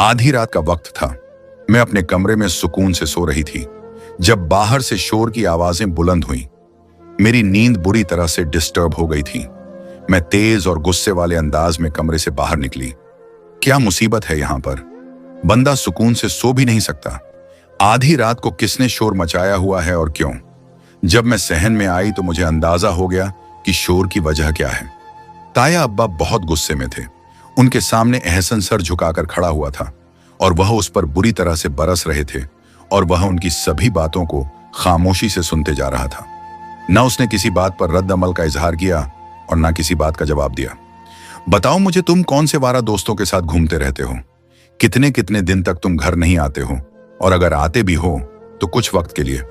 आधी रात का वक्त था। मैं अपने कमरे में सुकून से सो रही थी जब बाहर से शोर की आवाजें बुलंद हुईं। मेरी नींद बुरी तरह से डिस्टर्ब हो गई थी। मैं तेज और गुस्से वाले अंदाज में कमरे से बाहर निकली। क्या मुसीबत है यहां पर? बंदा सुकून से सो भी नहीं सकता। आधी रात को किसने शोर मचाया हुआ है और क्यों? जब मैं सहन में आई तो मुझे अंदाजा हो गया कि शोर की वजह क्या है। ताया अब्बा बहुत गुस्से में थे। उनके सामने एहसन सर झुकाकर खड़ा हुआ था और वह उस पर बुरी तरह से बरस रहे थे और वह उनकी सभी बातों को खामोशी से सुनते जा रहा था। न उसने किसी बात पर रद्द अमल का इजहार किया और न किसी बात का जवाब दिया। बताओ मुझे, तुम कौन से वारा दोस्तों के साथ घूमते रहते हो? कितने कितने दिन तक तुम घर नहीं आते हो, और अगर आते भी हो तो कुछ वक्त के लिए।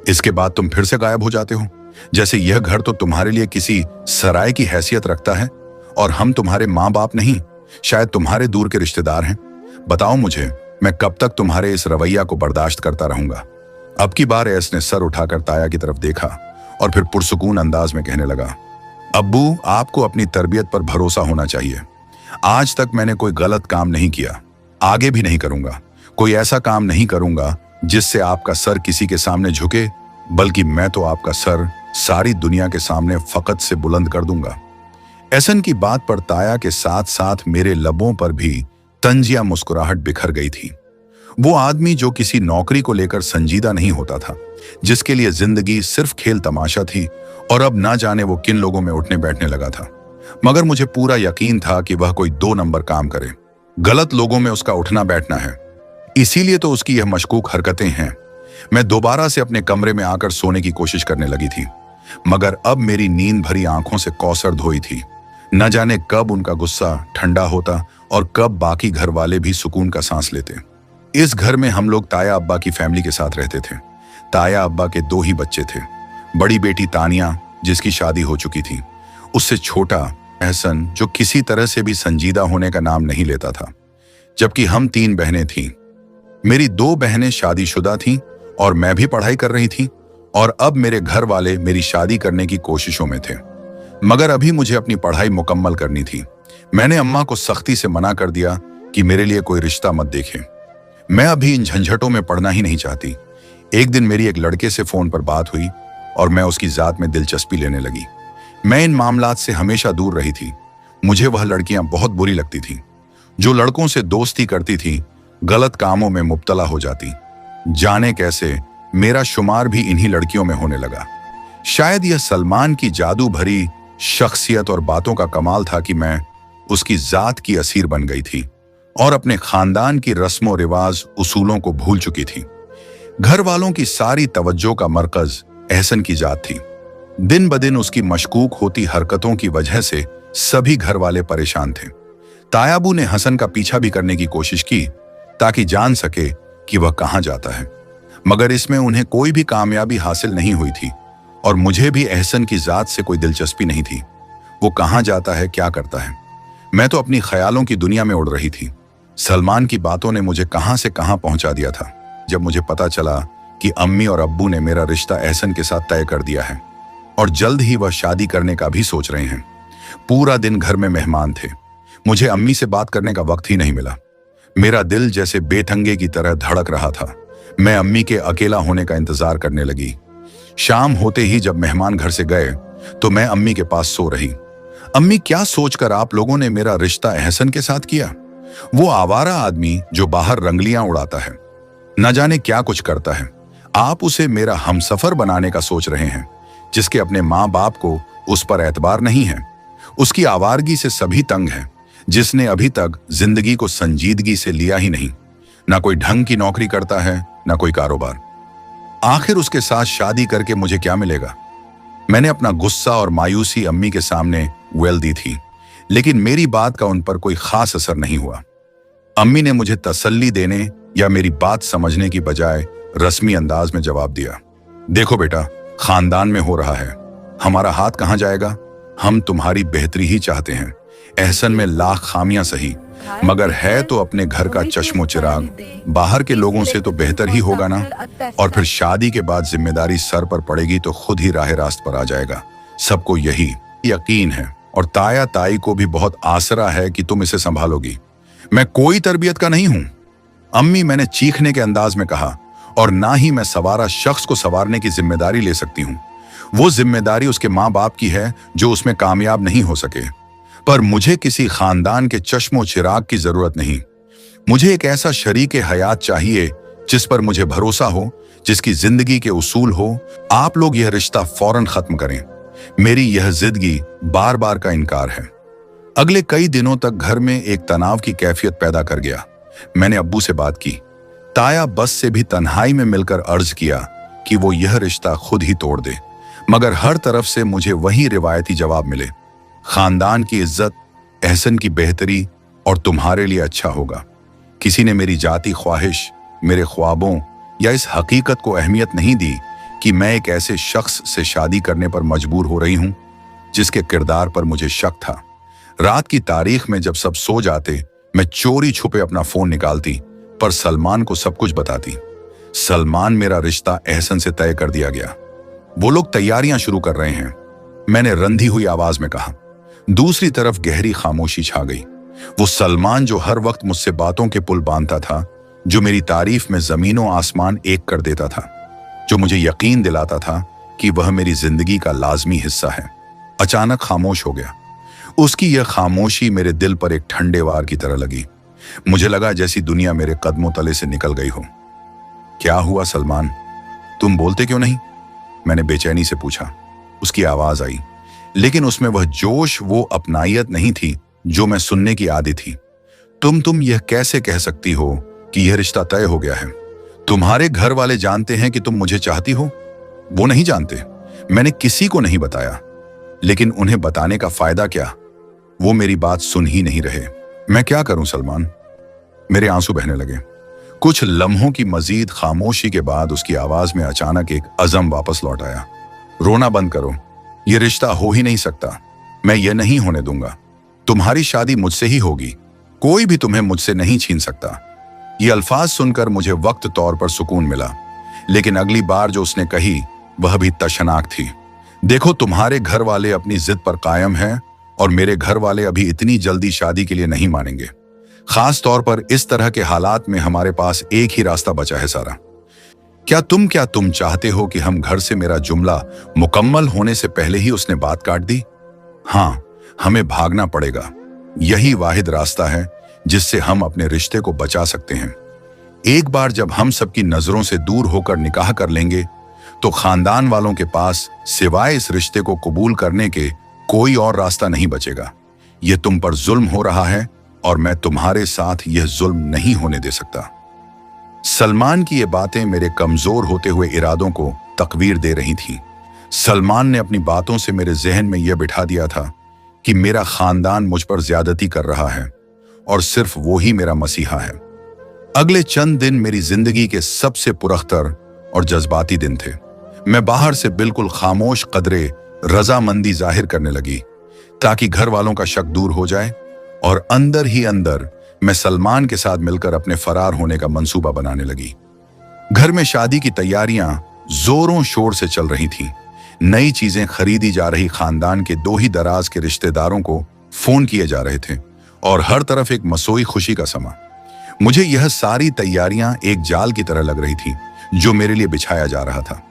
इसके बाद तुम फिर से गायब हो जाते हो, जैसे यह घर तो तुम्हारे लिए किसी सराय की हैसियत रखता है और हम तुम्हारे माँ बाप नहीं, शायद तुम्हारे दूर के रिश्तेदार हैं। बताओ मुझे, मैं कब तक तुम्हारे इस रवैया को बर्दाश्त करता रहूंगा? अब की बार एस ने सर उठाकर ताया की तरफ देखा और फिर पुरसुकून अंदाज में कहने लगा, अब्बू, आपको अपनी तरबियत पर भरोसा होना चाहिए। आज तक मैंने कोई गलत काम नहीं किया, आगे भी नहीं करूंगा। कोई ऐसा काम नहीं करूंगा जिससे आपका सर किसी के सामने झुके, बल्कि मैं तो आपका सर सारी दुनिया के सामने फकत से बुलंद कर दूंगा। एहसन की बात पर ताया के साथ साथ मेरे लबों पर भी तंजिया मुस्कुराहट बिखर गई थी। वो आदमी जो किसी नौकरी को लेकर संजीदा नहीं होता था, जिसके लिए जिंदगी सिर्फ खेल तमाशा थी, और अब ना जाने वो किन लोगों में उठने बैठने लगा था। मगर मुझे पूरा यकीन था कि वह कोई 2 नंबर काम करे। गलत लोगों में उसका उठना बैठना है, इसीलिए तो उसकी यह मशकूक हरकतें हैं। मैं दोबारा से अपने कमरे में आकर सोने की कोशिश करने लगी थी, मगर अब मेरी नींद भरी आंखों से कौसर धोई थी। न जाने कब उनका गुस्सा ठंडा होता और कब बाकी घर वाले भी सुकून का सांस लेते। इस घर में हम लोग ताया अब्बा की फैमिली के साथ रहते थे। ताया अब्बा के 2 ही बच्चे थे। बड़ी बेटी तानिया, जिसकी शादी हो चुकी थी, उससे छोटा एहसन, जो किसी तरह से भी संजीदा होने का नाम नहीं लेता था, जबकि हम 3 बहनें थीं। मेरी 2 बहनें शादीशुदा थीं और मैं भी पढ़ाई कर रही थी, और अब मेरे घर वाले मेरी शादी करने की कोशिशों में थे। मगर अभी मुझे अपनी पढ़ाई मुकम्मल करनी थी। मैंने अम्मा को सख्ती से मना कर दिया कि मेरे लिए कोई रिश्ता मत देखें। मैं अभी इन झंझटों में पड़ना ही नहीं चाहती। एक दिन मेरी एक लड़के से फोन पर बात हुई और मैं उसकी जात में दिलचस्पी लेने लगी। मैं इन मामलात से हमेशा दूर रही थी। मुझे वह लड़कियां बहुत बुरी लगती थीं, जो लड़कों से दोस्ती करती थीं, गलत कामों में मुब्तला हो जाती। जाने कैसे मेरा शुमार भी इन्हीं लड़कियों में होने लगा। शायद यह सलमान की जादू भरी शख्सियत और बातों का कमाल था कि मैं उसकी जात की असीर बन गई थी और अपने खानदान की रस्मों रिवाज उसूलों को भूल चुकी थी। घर वालों की सारी तवज्जो का मरकज एहसन की जात थी। दिन ब दिन उसकी मशकूक होती हरकतों की वजह से सभी घर वाले परेशान थे। तायाबू ने हसन का पीछा भी करने की कोशिश की ताकि जान सके कि वह कहां जाता है, मगर इसमें उन्हें कोई भी कामयाबी हासिल नहीं हुई थी और मुझे भी एहसन की जात से कोई दिलचस्पी नहीं थी। वो कहां जाता है, क्या करता है? मैं तो अपनी ख्यालों की दुनिया में उड़ रही थी। सलमान की बातों ने मुझे कहां से कहां पहुंचा दिया था। जब मुझे पता चला कि अम्मी और अब्बू ने मेरा रिश्ता एहसन के साथ तय कर दिया है और जल्द ही वह शादी करने का भी सोच रहे हैं, पूरा दिन घर में मेहमान थे। मुझे अम्मी से बात करने का वक्त ही नहीं मिला। मेरा दिल जैसे बेथंगे की तरह धड़क रहा था। मैं अम्मी के अकेला होने का इंतजार करने लगी। शाम होते ही जब मेहमान घर से गए तो मैं अम्मी के पास सो रही। अम्मी, क्या सोचकर आप लोगों ने मेरा रिश्ता एहसन के साथ किया? वो आवारा आदमी जो बाहर रंगलियां उड़ाता है, न जाने क्या कुछ करता है। आप उसे मेरा हमसफर बनाने का सोच रहे हैं, जिसके अपने माँ बाप को उस पर एतबार नहीं है। उसकी आवारगी से सभी तंग हैं, जिसने अभी तक जिंदगी को संजीदगी से लिया ही नहीं। ना कोई ढंग की नौकरी करता है, ना कोई कारोबार। आखिर उसके साथ शादी करके मुझे क्या मिलेगा? मैंने अपना गुस्सा और मायूसी अम्मी के सामने उगल दी थी, लेकिन मेरी बात का उन पर कोई खास असर नहीं हुआ। अम्मी ने मुझे तसल्ली देने या मेरी बात समझने की बजाय रस्मी अंदाज में जवाब दिया, देखो बेटा, खानदान में हो रहा है, हमारा हाथ कहां जाएगा? हम तुम्हारी बेहतरी ही चाहते हैं। एहसन में लाख खामियां सही, मगर है तो अपने घर का चश्मो चिराग। बाहर के लोगों से तो बेहतर ही होगा ना। और फिर शादी के बाद जिम्मेदारी सर पर पड़ेगी तो खुद ही राह रास्त पर आ जाएगा। सबको यही यकीन है और ताया ताई को भी बहुत आसरा है कि तुम इसे संभालोगी। मैं कोई तरबियत का नहीं हूं, अम्मी, मैंने चीखने के अंदाज में कहा, और ना ही मैं सवारा शख्स को संवारने की जिम्मेदारी ले सकती हूँ। वो जिम्मेदारी उसके माँ बाप की है जो उसमें कामयाब नहीं हो सके। पर मुझे किसी खानदान के चश्मो चिराग की जरूरत नहीं। मुझे एक ऐसा शरीके हयात चाहिए जिस पर मुझे भरोसा हो, जिसकी जिंदगी के उसूल हो। आप लोग यह रिश्ता फौरन खत्म करें। मेरी यह जिदगी बार बार का इनकार है। अगले कई दिनों तक घर में एक तनाव की कैफियत पैदा कर गया। मैंने अब्बू से बात की। ताया बस से भी तन्हाई में मिलकर अर्ज किया कि वो यह रिश्ता खुद ही तोड़ दे, मगर हर तरफ से मुझे वही रिवायती जवाब मिले, खानदान की इज्जत, एहसन की बेहतरी और तुम्हारे लिए अच्छा होगा। किसी ने मेरी जाती ख्वाहिश, मेरे ख्वाबों या इस हकीकत को अहमियत नहीं दी कि मैं एक ऐसे शख्स से शादी करने पर मजबूर हो रही हूं जिसके किरदार पर मुझे शक था। रात की तारीख में जब सब सो जाते, मैं चोरी छुपे अपना फोन निकालती, पर सलमान को सब कुछ बताती। सलमान, मेरा रिश्ता एहसन से तय कर दिया गया। वो लोग तैयारियां शुरू कर रहे हैं, मैंने रंधी हुई आवाज में कहा। दूसरी तरफ गहरी खामोशी छा गई। वो सलमान जो हर वक्त मुझसे बातों के पुल बांधता था, जो मेरी तारीफ में जमीनों आसमान एक कर देता था, जो मुझे यकीन दिलाता था कि वह मेरी जिंदगी का लाजमी हिस्सा है, अचानक खामोश हो गया। उसकी यह खामोशी मेरे दिल पर एक ठंडे वार की तरह लगी। मुझे लगा जैसी दुनिया मेरे कदमों तले से निकल गई हो। क्या हुआ सलमान, तुम बोलते क्यों नहीं? मैंने बेचैनी से पूछा। उसकी आवाज आई, लेकिन उसमें वह जोश, वो अपनायत नहीं थी जो मैं सुनने की आदी थी। तुम यह कैसे कह सकती हो कि यह रिश्ता तय हो गया है? तुम्हारे घर वाले जानते हैं कि तुम मुझे चाहती हो? वो नहीं जानते। मैंने किसी को नहीं बताया, लेकिन उन्हें बताने का फायदा क्या? वो मेरी बात सुन ही नहीं रहे। मैं क्या करूं सलमान? मेरे आंसू बहने लगे। कुछ लम्हों की मजीद खामोशी के बाद उसकी आवाज में अचानक एक अज़म वापस लौट आया। रोना बंद करो, ये रिश्ता हो ही नहीं सकता। मैं ये नहीं होने दूंगा। तुम्हारी शादी मुझसे ही होगी, कोई भी तुम्हें मुझसे नहीं छीन सकता। ये अल्फाज सुनकर मुझे वक्त तौर पर सुकून मिला, लेकिन अगली बार जो उसने कही वह भी तशनाक थी। देखो, तुम्हारे घर वाले अपनी जिद पर कायम हैं और मेरे घर वाले अभी इतनी जल्दी शादी के लिए नहीं मानेंगे। खास तौर पर इस तरह के हालात में हमारे पास एक ही रास्ता बचा है सारा। क्या तुम चाहते हो कि हम घर से? मेरा जुमला मुकम्मल होने से पहले ही उसने बात काट दी। हाँ, हमें भागना पड़ेगा। यही वाहिद रास्ता है जिससे हम अपने रिश्ते को बचा सकते हैं। एक बार जब हम सबकी नजरों से दूर होकर निकाह कर लेंगे तो खानदान वालों के पास सिवाय इस रिश्ते को कबूल करने के कोई और रास्ता नहीं बचेगा। यह तुम पर जुल्म हो रहा है और मैं तुम्हारे साथ यह जुल्म नहीं होने दे सकता। सलमान की ये बातें मेरे कमजोर होते हुए इरादों को तकवीर दे रही थीं। सलमान ने अपनी बातों से मेरे जहन में यह बिठा दिया था कि मेरा खानदान मुझ पर ज्यादती कर रहा है और सिर्फ वो ही मेरा मसीहा है। अगले चंद दिन मेरी जिंदगी के सबसे पुरख्तर और जज्बाती दिन थे। मैं बाहर से बिल्कुल खामोश कदरे रजामंदी जाहिर करने लगी ताकि घर वालों का शक दूर हो जाए, और अंदर ही अंदर मैं सलमान के साथ मिलकर अपने फरार होने का मंसूबा बनाने लगी। घर में शादी की तैयारियां जोरों शोर से चल रही थीं। नई चीजें खरीदी जा रही, खानदान के दो ही दराज के रिश्तेदारों को फोन किए जा रहे थे और हर तरफ एक मसोई खुशी का समा। मुझे यह सारी तैयारियां एक जाल की तरह लग रही थी जो मेरे लिए बिछाया जा रहा था।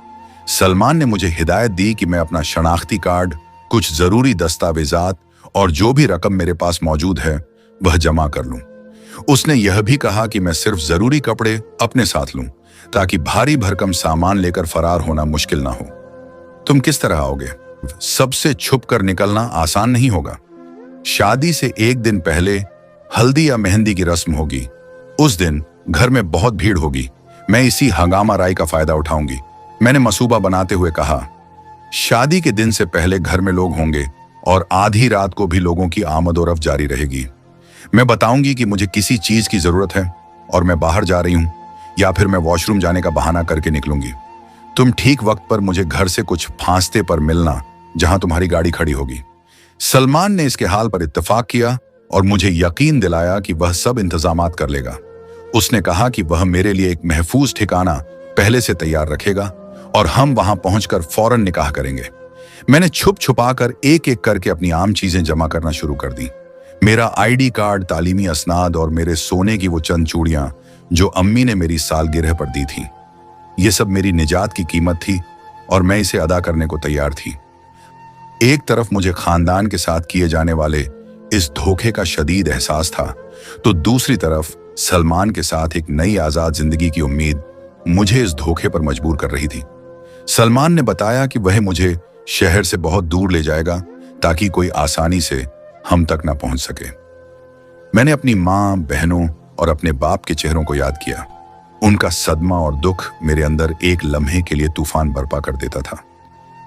सलमान ने मुझे हिदायत दी कि मैं अपना शनाख्ती कार्ड, कुछ जरूरी दस्तावेजात और जो भी रकम मेरे पास मौजूद है वह जमा कर लूं। उसने यह भी कहा कि मैं सिर्फ जरूरी कपड़े अपने साथ लूं ताकि भारी भरकम सामान लेकर फरार होना मुश्किल ना हो। तुम किस तरह आओगे? सबसे छुप कर निकलना आसान नहीं होगा। शादी से एक दिन पहले हल्दी या मेहंदी की रस्म होगी। उस दिन घर में बहुत भीड़ होगी। मैं इसी हंगामा राय का फायदा उठाऊंगी, मैंने मसूबा बनाते हुए कहा। शादी के दिन से पहले घर में लोग होंगे और आधी रात को भी लोगों की आमद और रफ्त जारी रहेगी। मैं बताऊंगी कि मुझे किसी चीज की जरूरत है और मैं बाहर जा रही हूं, या फिर मैं वॉशरूम जाने का बहाना करके निकलूंगी। तुम ठीक वक्त पर मुझे घर से कुछ फांसते पर मिलना जहां तुम्हारी गाड़ी खड़ी होगी। सलमान ने इसके हाल पर इत्तेफाक किया और मुझे यकीन दिलाया कि वह सब इंतजामात कर लेगा। उसने कहा कि वह मेरे लिए एक महफूज ठिकाना पहले से तैयार रखेगा और हम वहां पहुंचकर फौरन निकाह करेंगे। मैंने छुप छुपा कर एक एक करके अपनी आम चीजें जमा करना शुरू कर दी। मेरा आईडी कार्ड, तालीमी असनाद और मेरे सोने की वो चंद चूड़ियां जो अम्मी ने मेरी सालगिरह पर दी थी। ये सब मेरी निजात की कीमत थी और मैं इसे अदा करने को तैयार थी। एक तरफ मुझे खानदान के साथ किए जाने वाले इस धोखे का शदीद एहसास था, तो दूसरी तरफ सलमान के साथ एक नई आजाद जिंदगी की उम्मीद मुझे इस धोखे पर मजबूर कर रही थी। सलमान ने बताया कि वह मुझे शहर से बहुत दूर ले जाएगा ताकि कोई आसानी से हम तक ना पहुंच सके। मैंने अपनी माँ, बहनों और अपने बाप के चेहरों को याद किया। उनका सदमा और दुख मेरे अंदर एक लम्हे के लिए तूफान बर्पा कर देता था।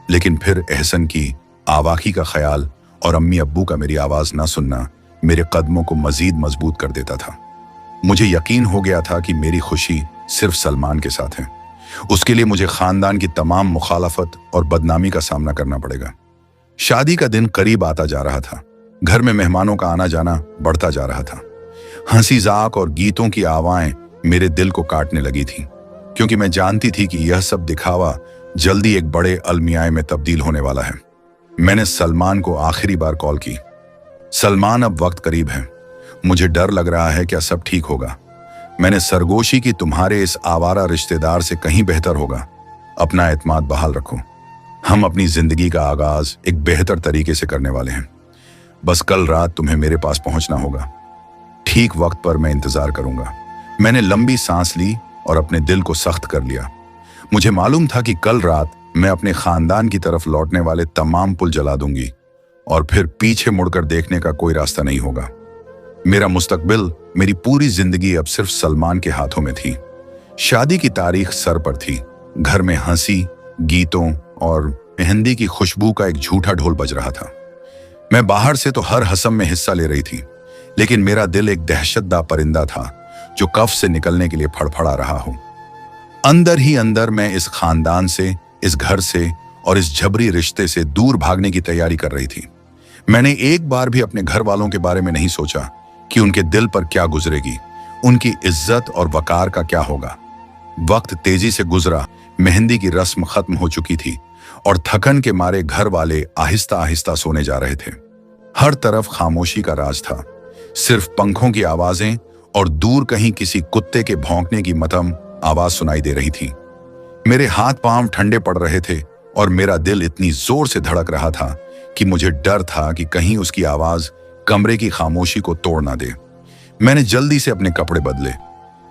लेकिन फिर एहसन की आवाकी का ख्याल और अम्मी अब्बू का मेरी आवाज ना सुनना मेरे कदमों को मजीद मजबूत कर देता था। मुझे यकीन हो गया था कि मेरी खुशी सिर्फ सलमान के साथ है। उसके लिए मुझे खानदान की तमाम मुखालफत और बदनामी का सामना करना पड़ेगा। शादी का दिन करीब आता जा रहा था। घर में मेहमानों का आना जाना बढ़ता जा रहा था। हंसी जाक और गीतों की आवाएं मेरे दिल को काटने लगी थी, क्योंकि मैं जानती थी कि यह सब दिखावा जल्दी एक बड़े अलमियाए में तब्दील होने वाला है। मैंने सलमान को आखिरी बार कॉल की। सलमान, अब वक्त करीब है। मुझे डर लग रहा है क्या सब ठीक होगा। मैंने सरगोशी की तुम्हारे इस आवारा रिश्तेदार से कहीं बेहतर होगा। अपना एतमाद बहाल रखो। हम अपनी जिंदगी का आगाज एक बेहतर तरीके से करने वाले हैं। बस कल रात तुम्हें मेरे पास पहुंचना होगा। ठीक वक्त पर मैं इंतजार करूंगा। मैंने लंबी सांस ली और अपने दिल को सख्त कर लिया। मुझे मालूम था कि कल रात मैं अपने खानदान की तरफ लौटने वाले तमाम पुल जला दूंगी और फिर पीछे मुड़कर देखने का कोई रास्ता नहीं होगा। मेरा मुस्तकबिल, मेरी पूरी जिंदगी अब सिर्फ सलमान के हाथों में थी। शादी की तारीख सर पर थी। घर में हंसी, गीतों और मेहंदी की खुशबू का एक झूठा ढोल बज रहा था। मैं बाहर से तो हर हसम में हिस्सा ले रही थी, लेकिन मेरा दिल एक दहशतदा परिंदा था जो कफ से निकलने के लिए फड़फड़ा रहा हो। अंदर ही अंदर मैं इस खानदान से, इस घर से और इस झबरी रिश्ते से दूर भागने की तैयारी कर रही थी। मैंने एक बार भी अपने घर वालों के बारे में नहीं सोचा कि उनके दिल पर क्या गुजरेगी, उनकी इज्जत और वकार का क्या होगा। वक्त तेजी से गुजरा। मेहंदी की रस्म खत्म हो चुकी थी और थकन के मारे घर वाले आहिस्ता आहिस्ता सोने जा रहे थे। हर तरफ खामोशी का राज था। सिर्फ पंखों की आवाजें और दूर कहीं किसी कुत्ते के भौंकने की मध्यम आवाज सुनाई दे रही थी। मेरे हाथ पांव ठंडे पड़ रहे थे और मेरा दिल इतनी जोर से धड़क रहा था कि मुझे डर था कि कहीं उसकी आवाज कमरे की खामोशी को तोड़ ना दे। मैंने जल्दी से अपने कपड़े बदले।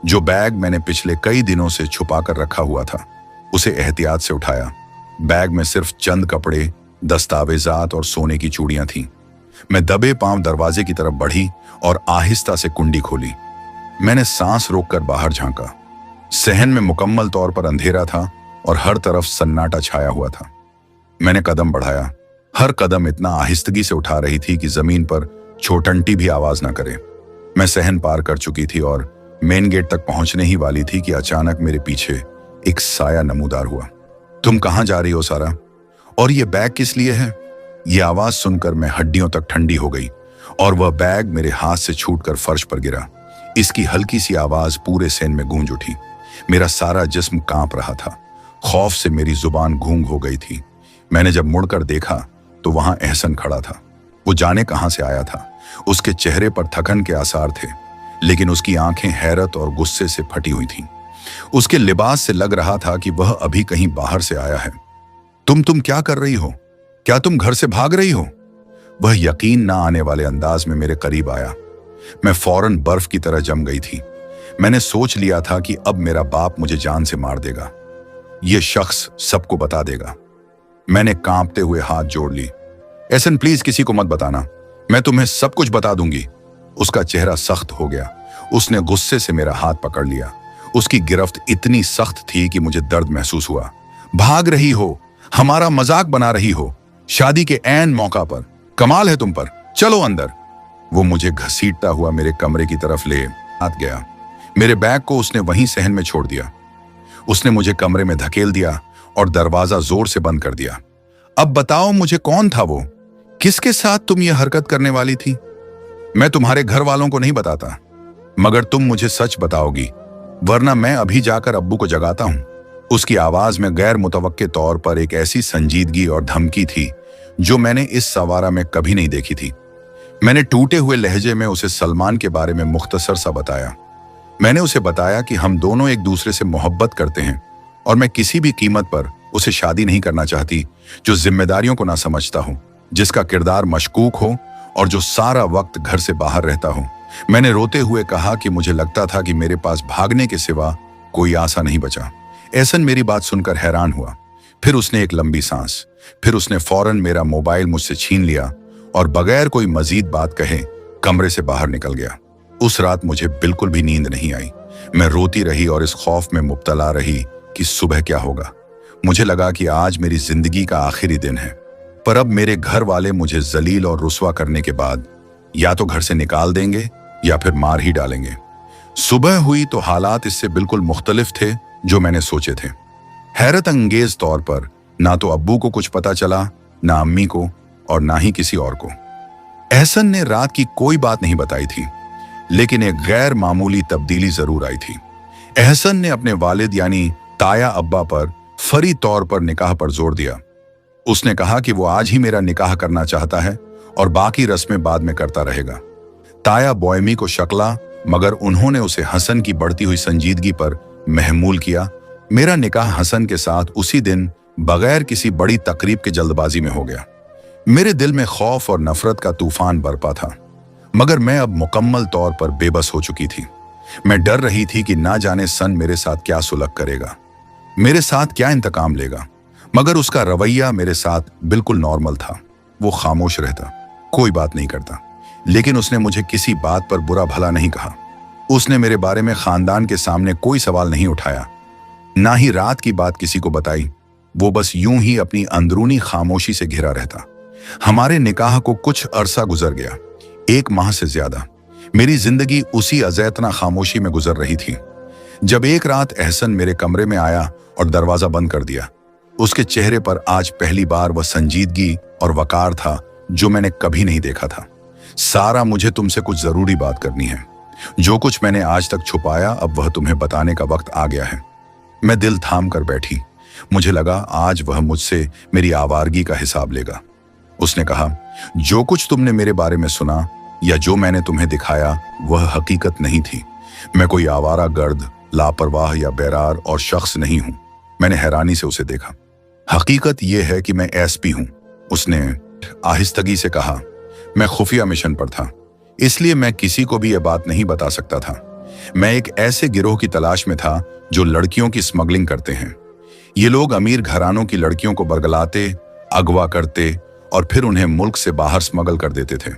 जो बैग मैंने पिछले कई दिनों से छुपा कर रखा हुआ था, उसे एहतियात से उठाया। बैग में सिर्फ चंद कपड़े, दस्तावेजात और सोने की चूड़ियां थीं। मैं दबे पांव दरवाजे की तरफ बढ़ी और आहिस्ता से कुंडी खोली। मैंने सांस रोककर बाहर झांका। सहन में मुकम्मल तौर पर अंधेरा था और हर तरफ सन्नाटा छाया हुआ था। मैंने कदम बढ़ाया। हर कदम इतना आहिस्तगी से उठा रही थी कि जमीन पर छोटंटी भी आवाज ना करे। मैं सहन पार कर चुकी थी और मेन गेट तक पहुंचने ही वाली थी कि अचानक मेरे पीछे एक साया नमूदार हुआ। तुम कहां जा रही हो सारा? और ये बैग किस लिए है? ये आवाज सुनकर मैं हड्डियों तक ठंडी हो गई और वह बैग मेरे हाथ से छूटकर फर्श पर गिरा। इसकी हल्की सी आवाज पूरे सेन में गूंज उठी। मेरा सारा जिस्म कांप रहा था। खौफ से मेरी जुबान गूंग हो गई थी। मैंने जब मुड़कर देखा तो वहां एहसन खड़ा था। वो जाने कहां से आया था। उसके चेहरे पर थकन के आसार थे, लेकिन उसकी आंखें हैरत और गुस्से से फटी हुई थीं। उसके लिबास से लग रहा था कि वह अभी कहीं बाहर से आया है। तुम क्या कर रही हो? क्या तुम घर से भाग रही हो? वह यकीन ना आने वाले अंदाज में मेरे करीब आया। मैं फौरन बर्फ की तरह जम गई थी। मैंने सोच लिया था कि अब मेरा बाप मुझे जान से मार देगा। यह शख्स सबको बता देगा। मैंने कांपते हुए हाथ जोड़ ली। एहसन, प्लीज किसी को मत बताना। मैं तुम्हें सब कुछ बता दूंगी। उसका चेहरा सख्त हो गया। उसने गुस्से से मेरा हाथ पकड़ लिया। उसकी गिरफ्त इतनी सख्त थी कि मुझे दर्द महसूस हुआ। भाग रही हो? हमारा मजाक बना रही हो? शादी के ऐन मौका पर? कमाल है तुम पर। चलो अंदर। वो मुझे घसीटता हुआ मेरे कमरे की तरफ ले हाथ गया। मेरे बैग को उसने वहीं सहन में छोड़ दिया। उसने मुझे कमरे में धकेल दिया और दरवाजा जोर से बंद कर दिया। अब बताओ मुझे, कौन था वो? किसके साथ तुम ये हरकत करने वाली थी? मैं तुम्हारे घर वालों को नहीं बताता, मगर तुम मुझे सच बताओगी, वरना मैं अभी जाकर अब्बू को जगाता हूं। उसकी आवाज में गैर मुतवक्के तौर पर एक ऐसी संजीदगी और धमकी थी जो मैंने इस सवारा में कभी नहीं देखी थी। मैंने टूटे हुए लहजे में उसे सलमान के बारे में मुख्तसर सा बताया। मैंने उसे बताया कि हम दोनों एक दूसरे से मोहब्बत करते हैं और मैं किसी भी कीमत पर उसे शादी नहीं करना चाहती जो जिम्मेदारियों को ना समझता हो, जिसका किरदार मशकूक हो और जो सारा वक्त घर से बाहर रहता हो। मैंने रोते हुए कहा कि मुझे लगता था कि मेरे पास भागने के सिवा कोई आशा नहीं बचा। एहसन मेरी बात सुनकर हैरान हुआ। फिर उसने एक लंबी सांस, फिर उसने फौरन मेरा मोबाइल मुझसे छीन लिया और बगैर कोई मजीद बात कहे कमरे से बाहर निकल गया। उस रात मुझे बिल्कुल भी नींद नहीं आई। मैं रोती रही और इस खौफ में मुब्तला रही कि सुबह क्या होगा। मुझे लगा कि आज मेरी जिंदगी का आखिरी दिन है, पर अब मेरे घर वाले मुझे जलील और रुस्वा करने के बाद या तो घर से निकाल देंगे या फिर मार ही डालेंगे। सुबह हुई तो हालात इससे बिल्कुल मुख्तलिफ थे जो मैंने सोचे थे। हैरत अंगेज तौर पर ना तो अब्बू को कुछ पता चला, ना अम्मी को, और ना ही किसी और को। एहसन ने रात की कोई बात नहीं बताई थी, लेकिन एक गैर मामूली तब्दीली जरूर आई थी। एहसन ने अपने वालिद यानी ताया अब्बा पर फरी तौर पर निकाह पर जोर दिया। उसने कहा कि वो आज ही मेरा निकाह करना चाहता है और बाकी रस्में बाद में करता रहेगा। ताया बॉयमी को शक्ला, मगर उन्होंने उसे हसन की बढ़ती हुई संजीदगी पर महमूल किया। मेरा निकाह हसन के साथ उसी दिन बगैर किसी बड़ी तकरीब के जल्दबाजी में हो गया। मेरे दिल में खौफ और नफरत का तूफान बरपा था, मगर मैं अब मुकम्मल तौर पर बेबस हो चुकी थी। मैं डर रही थी कि ना जाने सन मेरे साथ क्या सुलग करेगा, मेरे साथ क्या इंतकाम लेगा। मगर उसका रवैया मेरे साथ बिल्कुल नॉर्मल था। वो खामोश रहता, कोई बात नहीं करता, लेकिन उसने मुझे किसी बात पर बुरा भला नहीं कहा। उसने मेरे बारे में खानदान के सामने कोई सवाल नहीं उठाया, ना ही रात की बात किसी को बताई। वो बस यूं ही अपनी अंदरूनी खामोशी से घिरा रहता। हमारे निकाह को कुछ अरसा गुजर गया, 1 माह से ज्यादा। मेरी जिंदगी उसी अजैतना खामोशी में गुजर रही थी, जब एक रात एहसन मेरे कमरे में आया और दरवाजा बंद कर दिया। उसके चेहरे पर आज पहली बार वह संजीदगी और वकार था जो मैंने कभी नहीं देखा था। सारा, मुझे तुमसे कुछ जरूरी बात करनी है। जो कुछ मैंने आज तक छुपाया, अब वह तुम्हें बताने का वक्त आ गया है। मैं दिल थाम कर बैठी। मुझे लगा आज वह मुझसे मेरी आवारगी का हिसाब लेगा। उसने कहा, जो कुछ तुमने मेरे बारे में सुना या जो मैंने तुम्हें दिखाया वह हकीकत नहीं थी। मैं कोई आवारा गर्द, लापरवाह या बेरार और शख्स नहीं हूं। मैंने हैरानी से उसे देखा। हकीकत यह है कि मैं एसपी हूं, उसने आहिस्तगी से कहा। मैं खुफिया मिशन पर था, इसलिए मैं किसी को भी यह बात नहीं बता सकता था। मैं एक ऐसे गिरोह की तलाश में था जो लड़कियों की स्मगलिंग करते हैं। ये लोग अमीर घरानों की लड़कियों को बरगलाते, अगवा करते और फिर उन्हें मुल्क से बाहर स्मगल कर देते थे।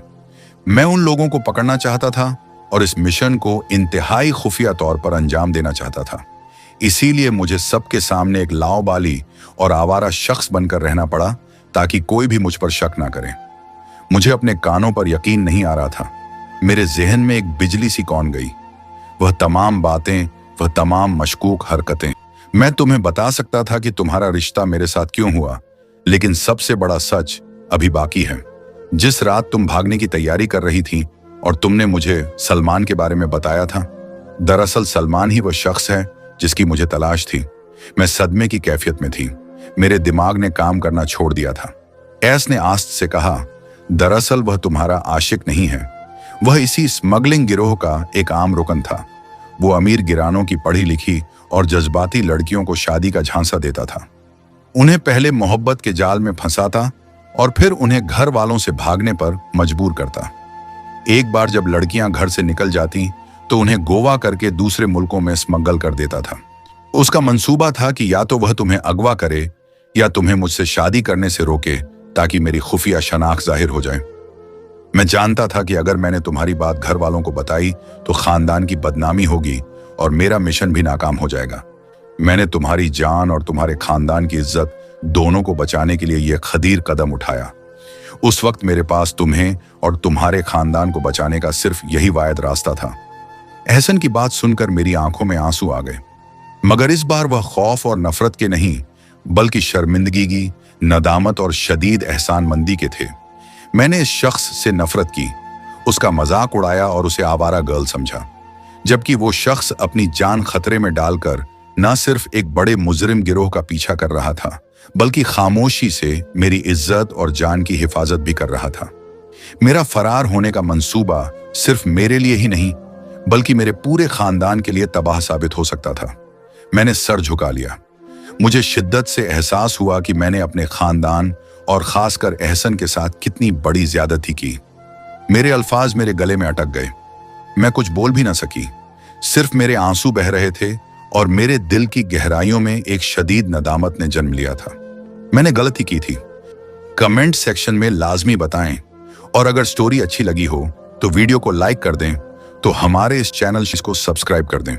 मैं उन लोगों को पकड़ना चाहता था और इस मिशन को इंतहाई खुफिया तौर पर अंजाम देना चाहता था। इसीलिए मुझे सबके सामने एक लाओबाली और आवारा शख्स बनकर रहना पड़ा, ताकि कोई भी मुझ पर शक ना करे। मुझे अपने कानों पर यकीन नहीं आ रहा था। मेरे जहन में एक बिजली सी कौन गई। वह तमाम बातें, वह तमाम मशकूक हरकतें। मैं तुम्हें बता सकता था कि तुम्हारा रिश्ता मेरे साथ क्यों हुआ, लेकिन सबसे बड़ा सच अभी बाकी है। जिस रात तुम भागने की तैयारी कर रही थी और तुमने मुझे सलमान के बारे में बताया था, दरअसल सलमान ही वह शख्स है जिसकी मुझे तलाश थी। मैं सदमे की कैफियत में थी। मेरे दिमाग ने काम करना छोड़ दिया था। ऐस ने आस्त से कहा, दरअसल वह तुम्हारा आशिक नहीं है, वह इसी स्मगलिंग गिरोह का एक आम रुकन था। वो अमीर गिरानों की पढ़ी लिखी और जज्बाती लड़कियों को शादी का झांसा देता था। उन्हें पहले मोहब्बत के जाल में फंसाता और फिर उन्हें घर वालों से भागने पर मजबूर करता। एक बार जब लड़कियां घर से निकल जाती तो उन्हें गोवा करके दूसरे मुल्कों में स्मगल कर देता था। उसका मंसूबा था कि या तो वह तुम्हें अगवा करे या तुम्हें मुझसे शादी करने से रोके, ताकि मेरी खुफिया शनाख्त जाहिर हो जाए। मैं जानता था कि अगर मैंने तुम्हारी बात घर वालों को बताई तो खानदान की बदनामी होगी और मेरा मिशन भी नाकाम हो जाएगा। मैंने तुम्हारी जान और तुम्हारे खानदान की इज्जत दोनों को बचाने के लिए यह खदीर कदम उठाया। उस वक्त मेरे पास तुम्हें और तुम्हारे खानदान को बचाने का सिर्फ यही वायद रास्ता था। एहसन की बात सुनकर मेरी आंखों में आंसू आ गए, मगर इस बार वह खौफ और नफरत के नहीं, बल्कि शर्मिंदगी, नदामत और शदीद एहसानमंदी के थे। मैंने इस शख्स से नफरत की, उसका मजाक उड़ाया और उसे आवारा गर्ल समझा, जबकि वो शख्स अपनी जान खतरे में डालकर न सिर्फ एक बड़े मुजरिम गिरोह का पीछा कर रहा था, बल्कि खामोशी से मेरी इज्जत और जान की हिफाजत भी कर रहा था। मेरा फरार होने का मंसूबा सिर्फ मेरे लिए ही नहीं, बल्कि मेरे पूरे खानदान के लिए तबाह साबित हो सकता था। मैंने सर झुका लिया। मुझे शिद्दत से एहसास हुआ कि मैंने अपने खानदान और खासकर एहसन के साथ कितनी बड़ी ज्यादती की। मेरे अल्फाज मेरे गले में अटक गए। मैं कुछ बोल भी ना सकी। सिर्फ मेरे आंसू बह रहे थे और मेरे दिल की गहराइयों में एक शदीद नदामत ने जन्म लिया था। मैंने गलती की थी। कमेंट सेक्शन में लाजमी बताएं, और अगर स्टोरी अच्छी लगी हो तो वीडियो को लाइक कर दें, तो हमारे इस चैनल को सब्सक्राइब कर दें।